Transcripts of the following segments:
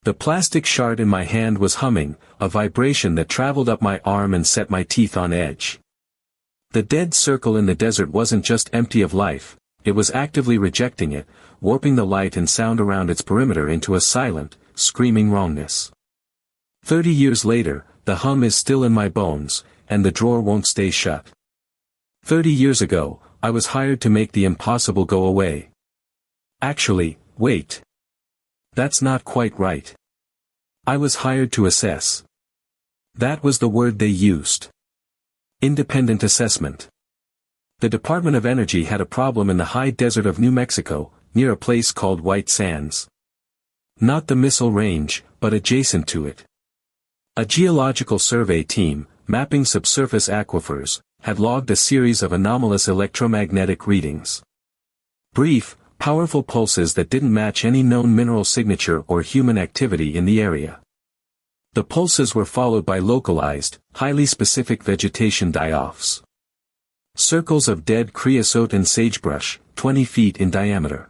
The plastic shard in my hand was humming, a vibration that traveled up my arm and set my teeth on edge. The dead circle in the desert wasn't just empty of life, it was actively rejecting it, warping the light and sound around its perimeter into a silent, screaming wrongness. 30 years later, the hum is still in my bones, and the drawer won't stay shut. 30 years ago, I was hired to make the impossible go away. Actually, wait. That's not quite right. I was hired to assess. That was the word they used. Independent assessment. The Department of Energy had a problem in the high desert of New Mexico, near a place called White Sands. Not the missile range, but adjacent to it. A geological survey team, mapping subsurface aquifers, had logged a series of anomalous electromagnetic readings. Brief, powerful pulses that didn't match any known mineral signature or human activity in the area. The pulses were followed by localized, highly specific vegetation die-offs. Circles of dead creosote and sagebrush, 20 feet in diameter.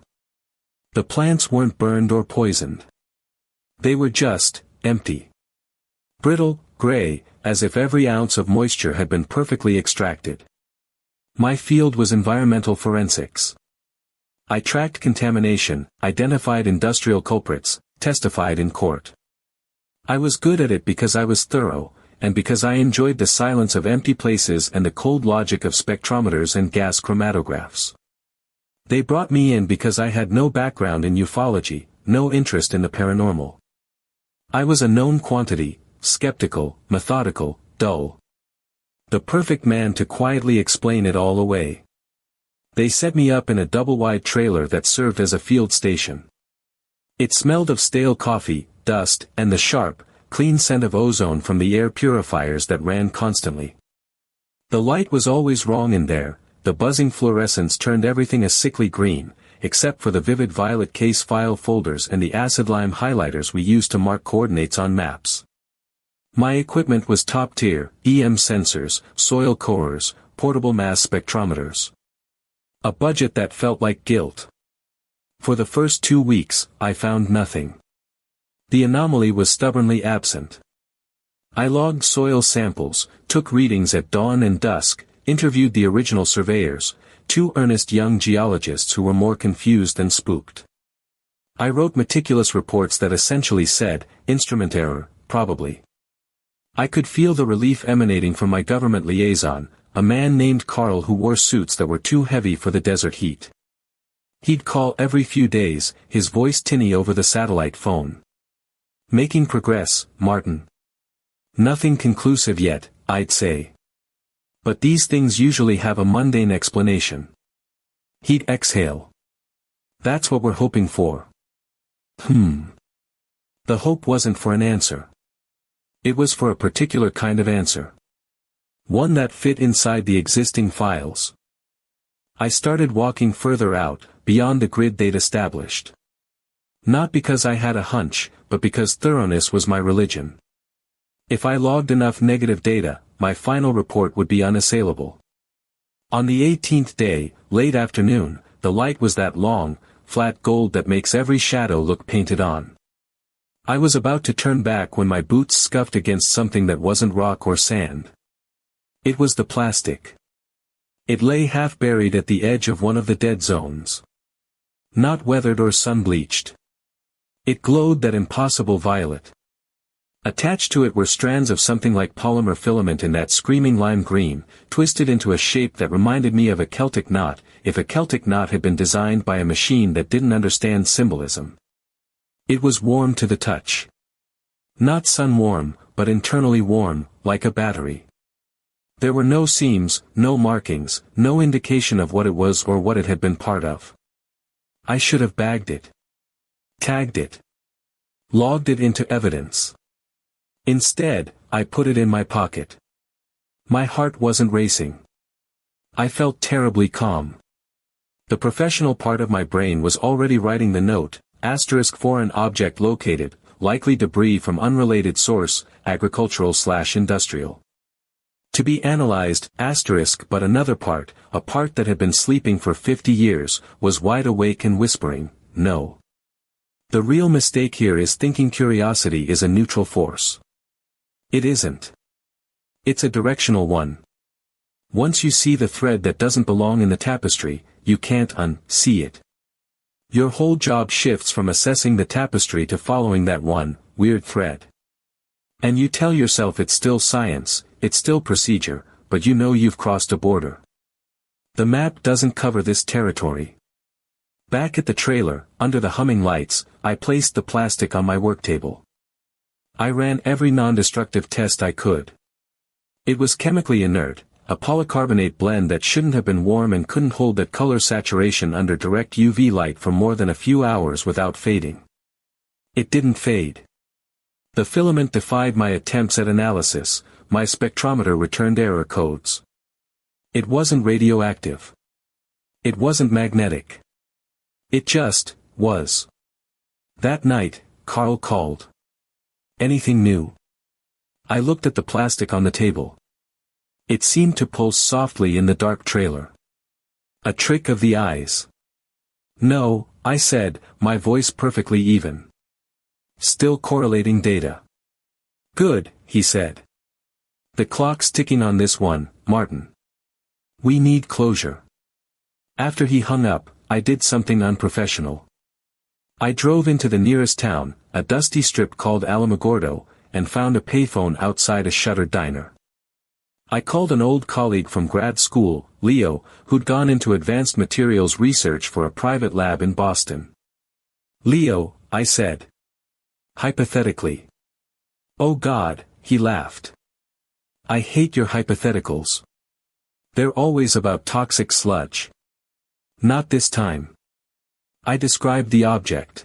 The plants weren't burned or poisoned. They were just, empty. Brittle, gray, as if every ounce of moisture had been perfectly extracted. My field was environmental forensics. I tracked contamination, identified industrial culprits, testified in court. I was good at it because I was thorough, and because I enjoyed the silence of empty places and the cold logic of spectrometers and gas chromatographs. They brought me in because I had no background in ufology, no interest in the paranormal. I was a known quantity, skeptical, methodical, dull. The perfect man to quietly explain it all away. They set me up in a double-wide trailer that served as a field station. It smelled of stale coffee, dust, and the sharp, clean scent of ozone from the air purifiers that ran constantly. The light was always wrong in there, the buzzing fluorescence turned everything a sickly green, except for the vivid violet case file folders and the acid-lime highlighters we used to mark coordinates on maps. My equipment was top-tier, EM sensors, soil corers, portable mass spectrometers. A budget that felt like guilt. For the first 2 weeks, I found nothing. The anomaly was stubbornly absent. I logged soil samples, took readings at dawn and dusk, interviewed the original surveyors, 2 earnest young geologists who were more confused than spooked. I wrote meticulous reports that essentially said, instrument error, probably. I could feel the relief emanating from my government liaison, a man named Carl who wore suits that were too heavy for the desert heat. He'd call every few days, his voice tinny over the satellite phone. Making progress, Martin. Nothing conclusive yet, I'd say. But these things usually have a mundane explanation. He'd exhale. That's what we're hoping for. The hope wasn't for an answer. It was for a particular kind of answer. One that fit inside the existing files. I started walking further out, beyond the grid they'd established. Not because I had a hunch, but because thoroughness was my religion. If I logged enough negative data, my final report would be unassailable. On the 18th day, late afternoon, the light was that long, flat gold that makes every shadow look painted on. I was about to turn back when my boots scuffed against something that wasn't rock or sand. It was the plastic. It lay half-buried at the edge of one of the dead zones. Not weathered or sun-bleached. It glowed that impossible violet. Attached to it were strands of something like polymer filament in that screaming lime green, twisted into a shape that reminded me of a Celtic knot, if a Celtic knot had been designed by a machine that didn't understand symbolism. It was warm to the touch. Not sun-warm, but internally warm, like a battery. There were no seams, no markings, no indication of what it was or what it had been part of. I should have bagged it. Tagged it. Logged it into evidence. Instead, I put it in my pocket. My heart wasn't racing. I felt terribly calm. The professional part of my brain was already writing the note, foreign object located, likely debris from unrelated source, agricultural/industrial. To be analyzed, but another part, a part that had been sleeping for 50 years, was wide awake and whispering, no. The real mistake here is thinking curiosity is a neutral force. It isn't. It's a directional one. Once you see the thread that doesn't belong in the tapestry, you can't unsee it. Your whole job shifts from assessing the tapestry to following that one, weird thread. And you tell yourself it's still science, it's still procedure, but you know you've crossed a border. The map doesn't cover this territory. Back at the trailer, under the humming lights, I placed the plastic on my work table. I ran every non-destructive test I could. It was chemically inert, a polycarbonate blend that shouldn't have been warm and couldn't hold that color saturation under direct UV light for more than a few hours without fading. It didn't fade. The filament defied my attempts at analysis, my spectrometer returned error codes. It wasn't radioactive. It wasn't magnetic. It just was. That night, Carl called. Anything new? I looked at the plastic on the table. It seemed to pulse softly in the dark trailer. A trick of the eyes. No, I said, my voice perfectly even. Still correlating data. Good, he said. The clock's ticking on this one, Martin. We need closure. After he hung up, I did something unprofessional. I drove into the nearest town, a dusty strip called Alamogordo, and found a payphone outside a shuttered diner. I called an old colleague from grad school, Leo, who'd gone into advanced materials research for a private lab in Boston. Leo, I said. Hypothetically. Oh God, he laughed. I hate your hypotheticals. They're always about toxic sludge. Not this time. I described the object.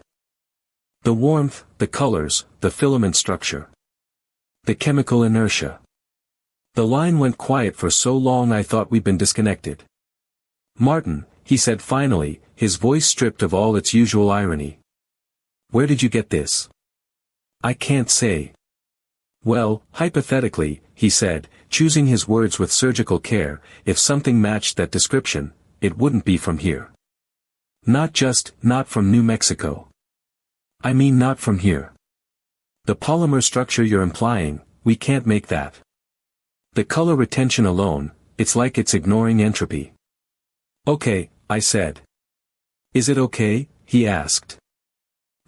The warmth, the colors, the filament structure. The chemical inertia. The line went quiet for so long I thought we'd been disconnected. Martin, he said finally, his voice stripped of all its usual irony. Where did you get this? I can't say. Well, hypothetically, he said, choosing his words with surgical care, if something matched that description, it wouldn't be from here. Not from New Mexico. I mean not from here. The polymer structure you're implying, we can't make that. The color retention alone, it's like it's ignoring entropy. Okay, I said. Is it okay? He asked.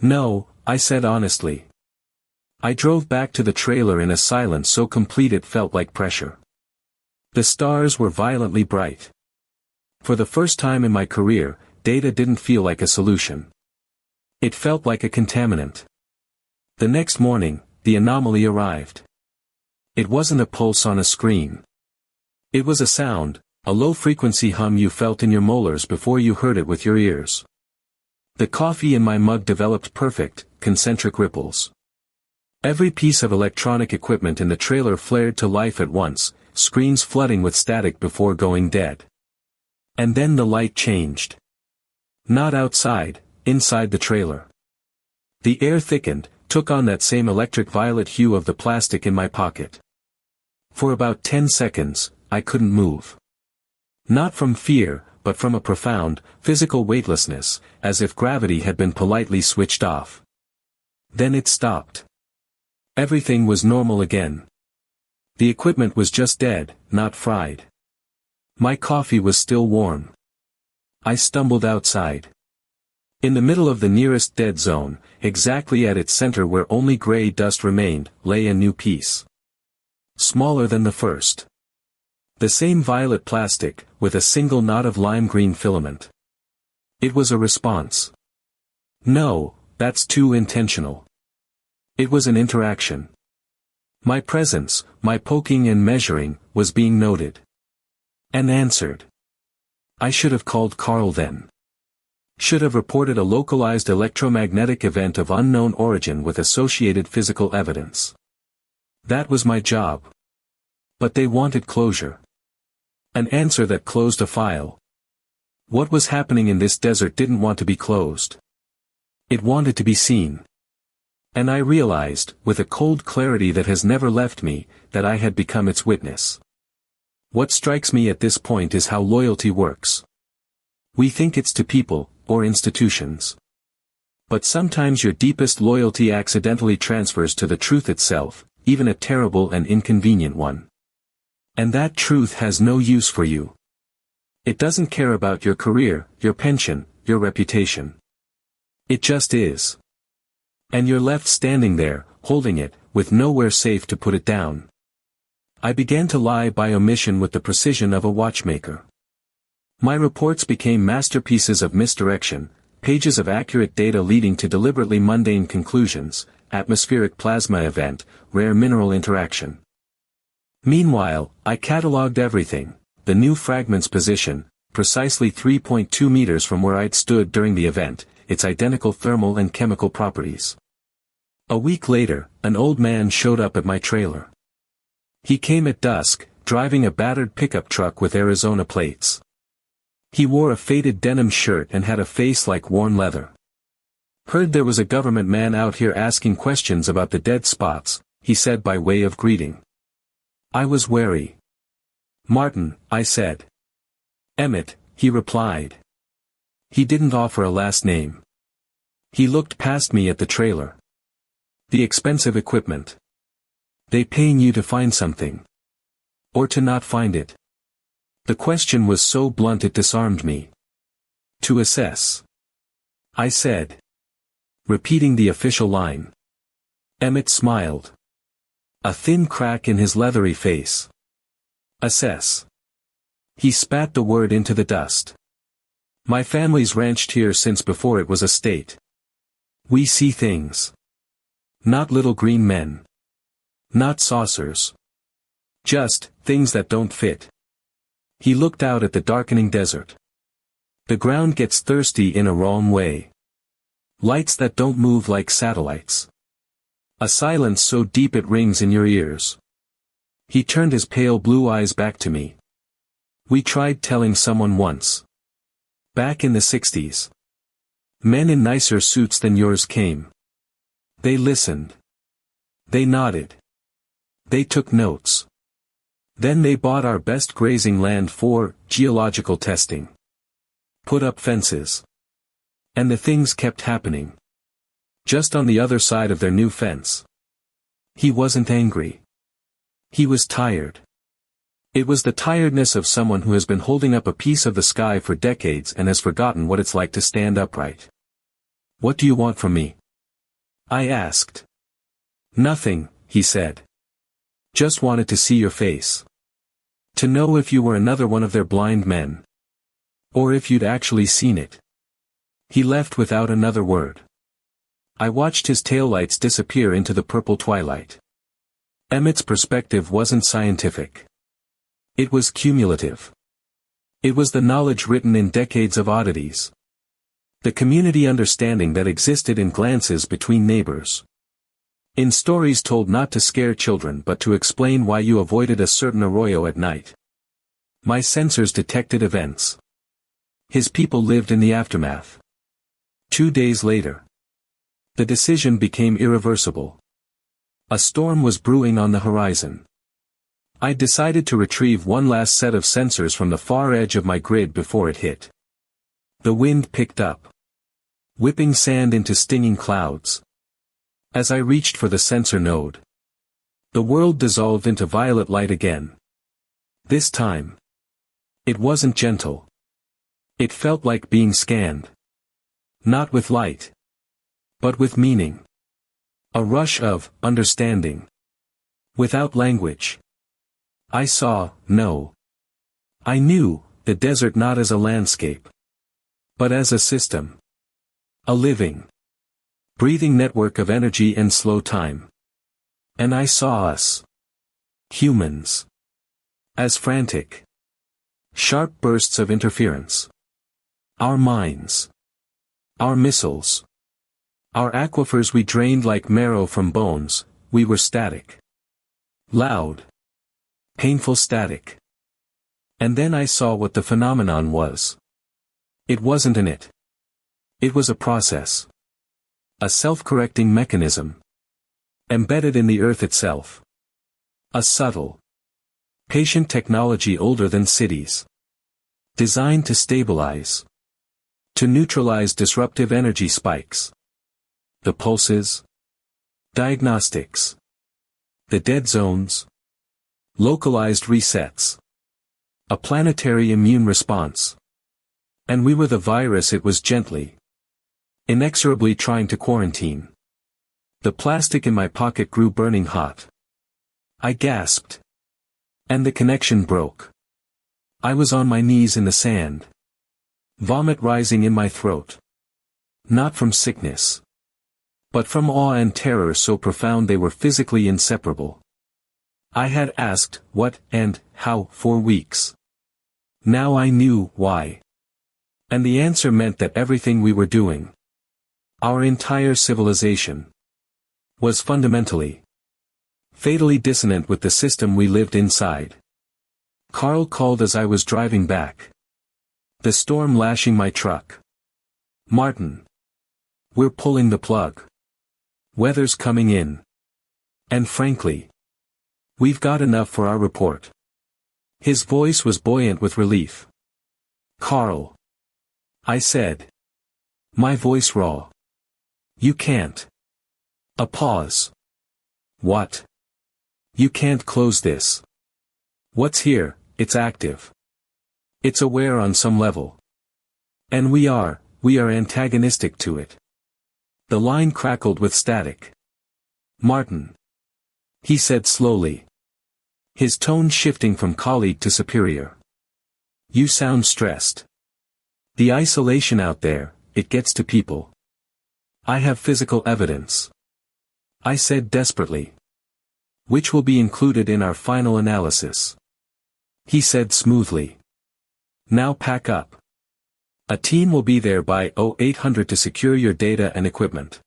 No, I said honestly. I drove back to the trailer in a silence so complete it felt like pressure. The stars were violently bright. For the first time in my career, data didn't feel like a solution. It felt like a contaminant. The next morning, the anomaly arrived. It wasn't a pulse on a screen. It was a sound, a low-frequency hum you felt in your molars before you heard it with your ears. The coffee in my mug developed perfect, concentric ripples. Every piece of electronic equipment in the trailer flared to life at once, screens flooding with static before going dead. And then the light changed. Not outside, inside the trailer. The air thickened, took on that same electric violet hue of the plastic in my pocket. For about 10 seconds, I couldn't move. Not from fear, but from a profound, physical weightlessness, as if gravity had been politely switched off. Then it stopped. Everything was normal again. The equipment was just dead, not fried. My coffee was still warm. I stumbled outside. In the middle of the nearest dead zone, exactly at its center where only gray dust remained, lay a new piece. Smaller than the first. The same violet plastic, with a single knot of lime green filament. It was a response. No, that's too intentional. It was an interaction. My presence, my poking and measuring, was being noted. And answered. I should have called Carl then. Should have reported a localized electromagnetic event of unknown origin with associated physical evidence. That was my job. But they wanted closure. An answer that closed a file. What was happening in this desert didn't want to be closed. It wanted to be seen. And I realized, with a cold clarity that has never left me, that I had become its witness. What strikes me at this point is how loyalty works. We think it's to people, or institutions. But sometimes your deepest loyalty accidentally transfers to the truth itself, even a terrible and inconvenient one. And that truth has no use for you. It doesn't care about your career, your pension, your reputation. It just is. And you're left standing there, holding it, with nowhere safe to put it down. I began to lie by omission with the precision of a watchmaker. My reports became masterpieces of misdirection, pages of accurate data leading to deliberately mundane conclusions: atmospheric plasma event, rare mineral interaction. Meanwhile, I catalogued everything: the new fragment's position, precisely 3.2 meters from where I'd stood during the event, its identical thermal and chemical properties. A week later, an old man showed up at my trailer. He came at dusk, driving a battered pickup truck with Arizona plates. He wore a faded denim shirt and had a face like worn leather. "Heard there was a government man out here asking questions about the dead spots," he said by way of greeting. I was wary. "Martin," I said. "Emmett," he replied. He didn't offer a last name. He looked past me at the trailer. "The expensive equipment. They paying you to find something. Or to not find it?" The question was so blunt it disarmed me. "To assess," I said, repeating the official line. Emmett smiled. A thin crack in his leathery face. "Assess." He spat the word into the dust. "My family's ranched here since before it was a state. We see things. Not little green men. Not saucers. Just things that don't fit." He looked out at the darkening desert. "The ground gets thirsty in a wrong way. Lights that don't move like satellites. A silence so deep it rings in your ears." He turned his pale blue eyes back to me. "We tried telling someone once. Back in the 60s. Men in nicer suits than yours came. They listened. They nodded. They took notes. Then they bought our best grazing land for geological testing. Put up fences. And the things kept happening. Just on the other side of their new fence." He wasn't angry. He was tired. It was the tiredness of someone who has been holding up a piece of the sky for decades and has forgotten what it's like to stand upright. "What do you want from me?" I asked. "Nothing," he said. "Just wanted to see your face. To know if you were another one of their blind men. Or if you'd actually seen it." He left without another word. I watched his taillights disappear into the purple twilight. Emmett's perspective wasn't scientific. It was cumulative. It was the knowledge written in decades of oddities. The community understanding that existed in glances between neighbors. In stories told not to scare children but to explain why you avoided a certain arroyo at night. My sensors detected events. His people lived in the aftermath. 2 days later. The decision became irreversible. A storm was brewing on the horizon. I decided to retrieve one last set of sensors from the far edge of my grid before it hit. The wind picked up, whipping sand into stinging clouds. As I reached for the sensor node, the world dissolved into violet light again. This time, it wasn't gentle. It felt like being scanned. Not with light, but with meaning. A rush of understanding. Without language. I saw, no. I knew, the desert not as a landscape, but as a system. A living, breathing network of energy and slow time. And I saw us, humans, as frantic, sharp bursts of interference. Our minds. Our missiles. Our aquifers we drained like marrow from bones, we were static. Loud. Painful static. And then I saw what the phenomenon was. It wasn't an it. It was a process. A self-correcting mechanism. Embedded in the earth itself. A subtle, patient technology older than cities. Designed to stabilize. To neutralize disruptive energy spikes. The pulses. Diagnostics. The dead zones. Localized resets. A planetary immune response. And we were the virus it was gently, inexorably trying to quarantine. The plastic in my pocket grew burning hot. I gasped. And the connection broke. I was on my knees in the sand. Vomit rising in my throat. Not from sickness, but from awe and terror so profound they were physically inseparable. I had asked what and how for weeks. Now I knew why. And the answer meant that everything we were doing, our entire civilization, was fundamentally, fatally dissonant with the system we lived inside. Carl called as I was driving back. The storm lashing my truck. Martin. We're pulling the plug. Weather's coming in. And frankly, we've got enough for our report. His voice was buoyant with relief. Carl. I said. My voice raw. You can't. A pause. What? You can't close this. What's here, it's active. It's aware on some level. And we are antagonistic to it. The line crackled with static. Martin. He said slowly. His tone shifting from colleague to superior. You sound stressed. The isolation out there, it gets to people. I have physical evidence. I said desperately. Which will be included in our final analysis. He said smoothly. Now pack up. A team will be there by 0800 to secure your data and equipment.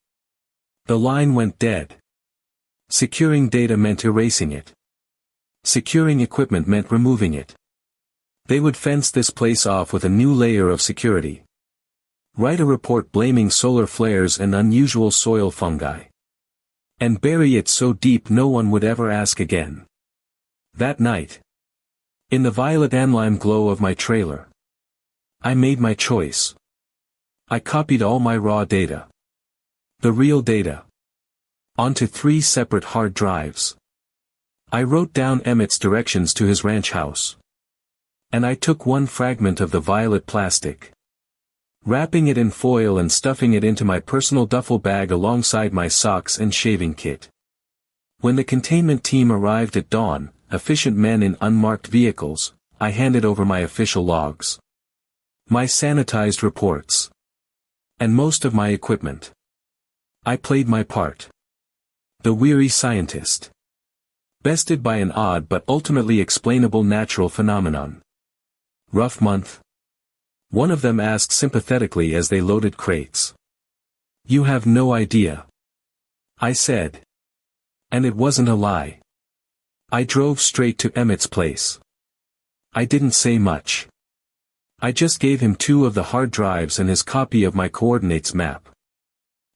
The line went dead. Securing data meant erasing it. Securing equipment meant removing it. They would fence this place off with a new layer of security. Write a report blaming solar flares and unusual soil fungi. And bury it so deep no one would ever ask again. That night, in the violet anlime glow of my trailer, I made my choice. I copied all my raw data. The real data. Onto 3 separate hard drives. I wrote down Emmett's directions to his ranch house. And I took one fragment of the violet plastic, wrapping it in foil and stuffing it into my personal duffel bag alongside my socks and shaving kit. When the containment team arrived at dawn, efficient men in unmarked vehicles, I handed over my official logs, my sanitized reports, and most of my equipment. I played my part. The weary scientist. Bested by an odd but ultimately explainable natural phenomenon. Rough month? One of them asked sympathetically as they loaded crates. You have no idea. I said. And it wasn't a lie. I drove straight to Emmett's place. I didn't say much. I just gave him 2 of the hard drives and his copy of my coordinates map.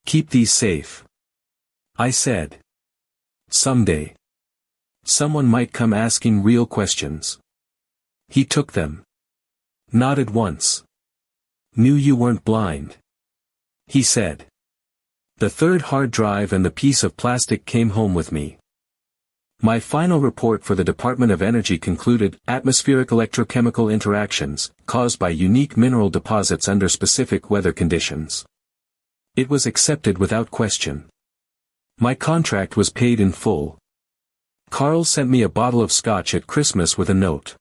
Keep these safe. I said. Someday, someone might come asking real questions. He took them. Nodded once. Knew you weren't blind. He said. The 3rd hard drive and the piece of plastic came home with me. My final report for the Department of Energy concluded atmospheric electrochemical interactions caused by unique mineral deposits under specific weather conditions. It was accepted without question. My contract was paid in full. Carl sent me a bottle of scotch at Christmas with a note.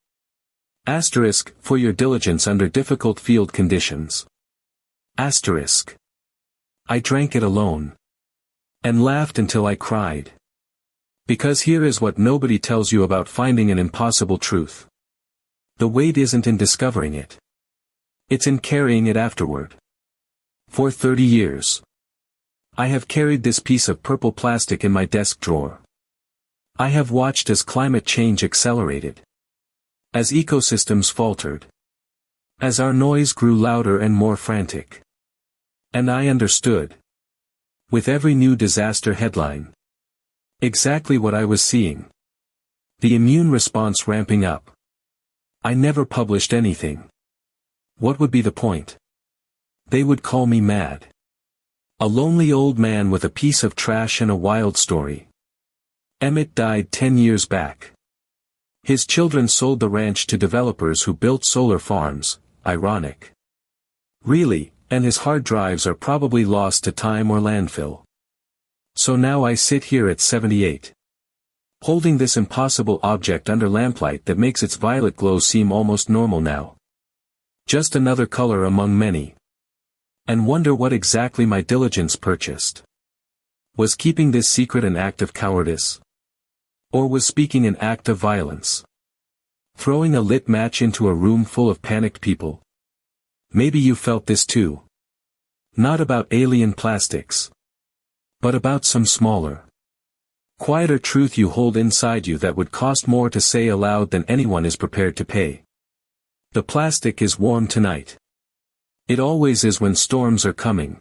Asterisk, for your diligence under difficult field conditions. Asterisk. I drank it alone. And laughed until I cried. Because here is what nobody tells you about finding an impossible truth. The weight isn't in discovering it. It's in carrying it afterward. For 30 years. I have carried this piece of purple plastic in my desk drawer. I have watched as climate change accelerated. As ecosystems faltered. As our noise grew louder and more frantic. And I understood. With every new disaster headline. Exactly what I was seeing. The immune response ramping up. I never published anything. What would be the point? They would call me mad. A lonely old man with a piece of trash and a wild story. Emmett died 10 years back. His children sold the ranch to developers who built solar farms. Ironic. Really, and his hard drives are probably lost to time or landfill. So now I sit here at 78. Holding this impossible object under lamplight that makes its violet glow seem almost normal now. Just another color among many. And wonder what exactly my diligence purchased. Was keeping this secret an act of cowardice? Or was speaking an act of violence? Throwing a lit match into a room full of panicked people? Maybe you felt this too. Not about alien plastics. But about some smaller, quieter truth you hold inside you that would cost more to say aloud than anyone is prepared to pay. The plastic is warm tonight. It always is when storms are coming.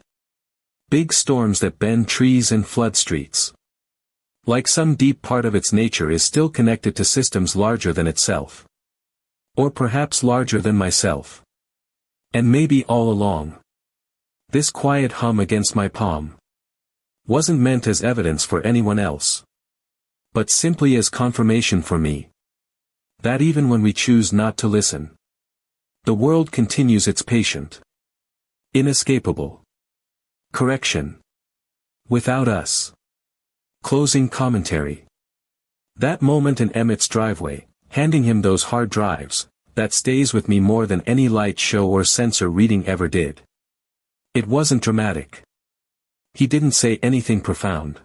Big storms that bend trees and flood streets. Like some deep part of its nature is still connected to systems larger than itself. Or perhaps larger than myself. And maybe all along. This quiet hum against my palm wasn't meant as evidence for anyone else. But simply as confirmation for me. That even when we choose not to listen, the world continues its patient, inescapable correction. Without us. Closing commentary. That moment in Emmett's driveway, handing him those hard drives, that stays with me more than any light show or sensor reading ever did. It wasn't dramatic. He didn't say anything profound.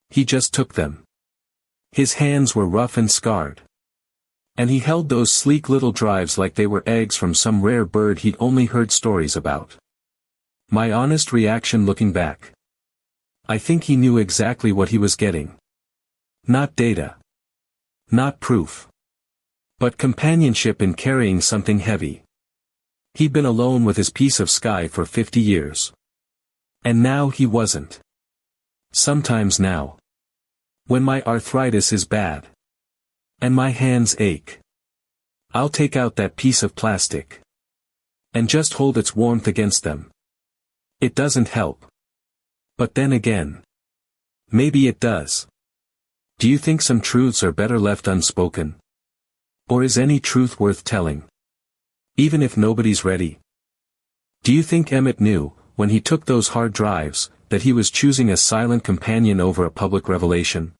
He just took them. His hands were rough and scarred. And he held those sleek little drives like they were eggs from some rare bird he'd only heard stories about. My honest reaction looking back. I think he knew exactly what he was getting. Not data. Not proof. But companionship in carrying something heavy. He'd been alone with his piece of sky for 50 years. And now he wasn't. Sometimes now. When my arthritis is bad. And my hands ache. I'll take out that piece of plastic. And just hold its warmth against them. It doesn't help. But then again. Maybe it does. Do you think some truths are better left unspoken? Or is any truth worth telling? Even if nobody's ready? Do you think Emmett knew, when he took those hard drives, that he was choosing a silent companion over a public revelation?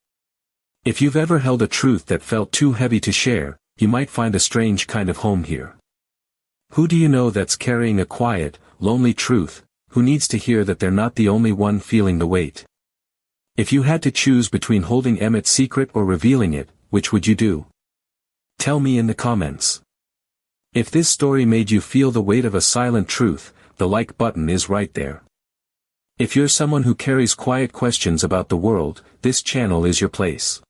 If you've ever held a truth that felt too heavy to share, you might find a strange kind of home here. Who do you know that's carrying a quiet, lonely truth, who needs to hear that they're not the only one feeling the weight? If you had to choose between holding Emmett's secret or revealing it, which would you do? Tell me in the comments. If this story made you feel the weight of a silent truth, the like button is right there. If you're someone who carries quiet questions about the world, this channel is your place.